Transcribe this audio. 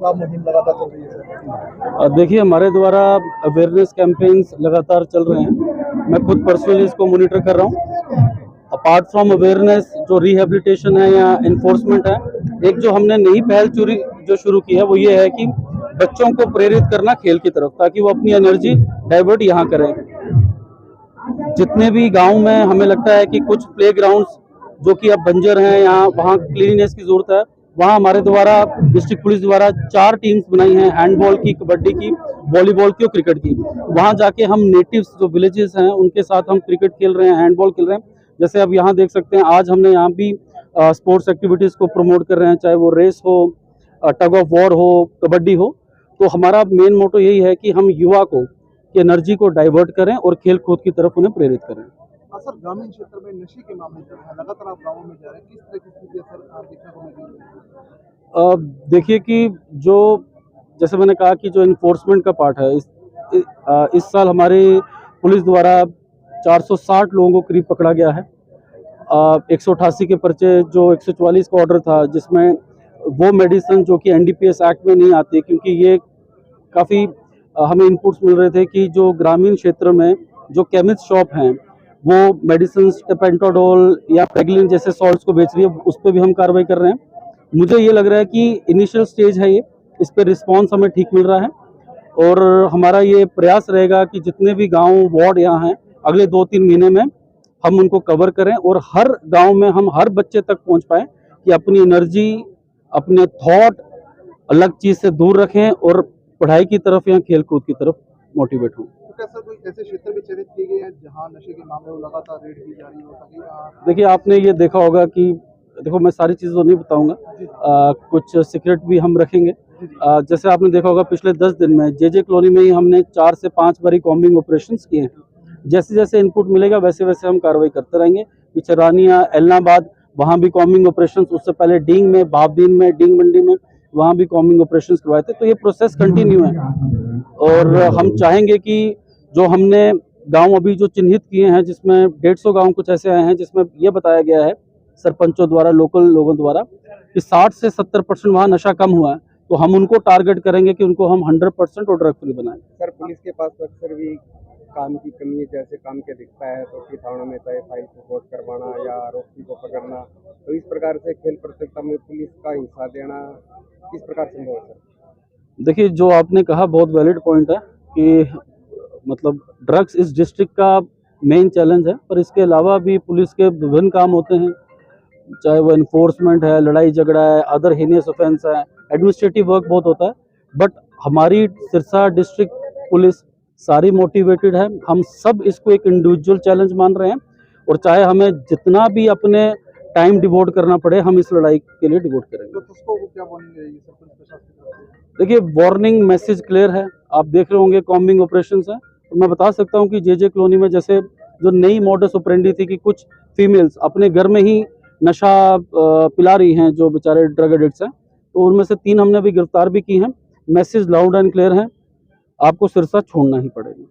खिलाफ मुहिम लगातार चल रही है? देखिए, हमारे द्वारा अवेयरनेस कैंपेन्स लगातार चल रहे हैं। मैं खुद पर्सनली इसको मॉनिटर कर रहा हूँ। अपार्ट फ्रॉम अवेयरनेस, जो रिहेबिलिटेशन है या इन्फोर्समेंट है, एक जो हमने नई पहल जो शुरू की है वो ये है कि बच्चों को प्रेरित करना खेल की तरफ, ताकि वो अपनी एनर्जी डाइवर्ट यहाँ करें। जितने भी गांव में हमें लगता है कि कुछ प्ले ग्राउंड्स जो कि अब बंजर हैं, यहाँ वहाँ क्लीनिनेस की जरूरत है, वहाँ हमारे द्वारा डिस्ट्रिक्ट पुलिस द्वारा 4 टीम्स बनाई हैं, हैंडबॉल की, कबड्डी की, वॉलीबॉल की और क्रिकेट की। वहाँ जाके हम नेटिव्स जो विलेजेस हैं उनके साथ हम क्रिकेट खेल रहे हैं, हैंडबॉल खेल रहे हैं। जैसे अब यहाँ देख सकते हैं, आज हमने यहाँ भी स्पोर्ट्स एक्टिविटीज़ को प्रमोट कर रहे हैं, चाहे वो रेस हो, टग ऑफ वॉर हो, कबड्डी हो। तो हमारा मेन मोटो यही है कि हम युवा को की एनर्जी को डाइवर्ट करें और खेल कूद की तरफ उन्हें प्रेरित करें। सर, ग्रामीण क्षेत्र में नशे के मामले चल रहे हैं, लगातार आप गाँवों में जा रहे हैं, किस तरह की स्थिति सर देखने को मिल रही है? देखिए कि जो जैसे मैंने कहा कि जो इन्फोर्समेंट का पार्ट है, इस साल हमारी पुलिस द्वारा 460 लोगों को करीब पकड़ा गया है। 188 के पर्चे, जो 144 का ऑर्डर था, जिसमें वो मेडिसिन जो कि एनडीपीएस एक्ट में नहीं आती, क्योंकि ये काफ़ी हमें इनपुट्स मिल रहे थे कि जो ग्रामीण क्षेत्र में जो केमिस्ट शॉप हैं वो मेडिसिन पेंटाडोल या प्रेगलिन जैसे सॉल्ट्स को बेच रही है, उस पर भी हम कार्रवाई कर रहे हैं। मुझे ये लग रहा है कि इनिशियल स्टेज है ये, इस पर रिस्पांस हमें ठीक मिल रहा है और हमारा ये प्रयास रहेगा कि जितने भी गांव वार्ड यहाँ हैं, अगले 2-3 महीने में हम उनको कवर करें और हर गांव में हम हर बच्चे तक पहुंच पाएँ कि अपनी एनर्जी, अपने थॉट अलग चीज़ से दूर रखें और पढ़ाई की तरफ या खेल कूद की तरफ मोटिवेट हों। कैसा कोई ऐसे क्षेत्र भी चिन्हित किए गए हैं जहां नशे के मामले लगातार रेड की जा रही हो? देखिए, आपने ये देखा होगा कि देखो, मैं सारी चीज़ें तो नहीं बताऊंगा, कुछ सीक्रेट भी हम रखेंगे। जैसे आपने देखा होगा पिछले 10 दिन में जेजे कॉलोनी में ही हमने 4 से 5 बारी कॉम्बिंग ऑपरेशंस किए हैं। जैसे जैसे इनपुट मिलेगा वैसे वैसे हम कार्रवाई करते रहेंगे। पीछे रानिया, एलनाबाद, वहाँ भी कॉम्बिंग ऑपरेशंस, उससे पहले डींग में, भावदीन में, डींग मंडी में, वहाँ भी कॉम्बिंग ऑपरेशंस करवाए थे। तो ये प्रोसेस कंटिन्यू है और हम चाहेंगे कि जो हमने गांव अभी जो चिन्हित किए हैं, जिसमें 150 गांव कुछ ऐसे आए हैं जिसमें यह बताया गया है सरपंचों द्वारा, लोकल लोगों द्वारा, कि 60 से 70% वहाँ नशा कम हुआ है, तो हम उनको टारगेट करेंगे कि उनको हम 100% और ड्रग फ्री बनाएं। सर, पुलिस के पास तो अक्सर भी काम की कमी है, जैसे काम के दिखता है तो थानों में तय फाइल रिपोर्ट करवाना या आरोपी को पकड़ना, तो इस प्रकार से खेल प्रतियोगिता में पुलिस का हिस्सा देना किस प्रकार संभव है सर? देखिए, जो आपने कहा बहुत वैलिड पॉइंट है कि मतलब ड्रग्स इस डिस्ट्रिक्ट का मेन चैलेंज है, पर इसके अलावा भी पुलिस के विभिन्न काम होते हैं, चाहे वो इन्फोर्समेंट है, लड़ाई झगड़ा है, अदर हीनियस ऑफेंस है, एडमिनिस्ट्रेटिव वर्क बहुत होता है। बट हमारी सिरसा डिस्ट्रिक्ट पुलिस सारी मोटिवेटेड है। हम सब इसको एक इंडिविजुअल चैलेंज मान रहे हैं और चाहे हमें जितना भी अपने टाइम डिवोट करना पड़े, हम इस लड़ाई के लिए डिवोट करेंगे। तो उसको क्या वार्निंग रहेगी सरपंच प्रशासन? देखिए, वार्निंग मैसेज क्लियर है, आप देख रहे होंगे कॉम्बिंग ऑपरेशंस हैं। तो मैं बता सकता हूं कि जेजे कॉलोनी में जैसे जो नई मॉडस ऑपरेंडी थी कि कुछ फीमेल्स अपने घर में ही नशा पिला रही हैं जो बेचारे ड्रग एडिक्ट्स हैं, तो उनमें से 3 हमने अभी गिरफ्तार भी की हैं। मैसेज लाउड एंड क्लियर है, आपको सिरसा छोड़ना ही पड़ेगा।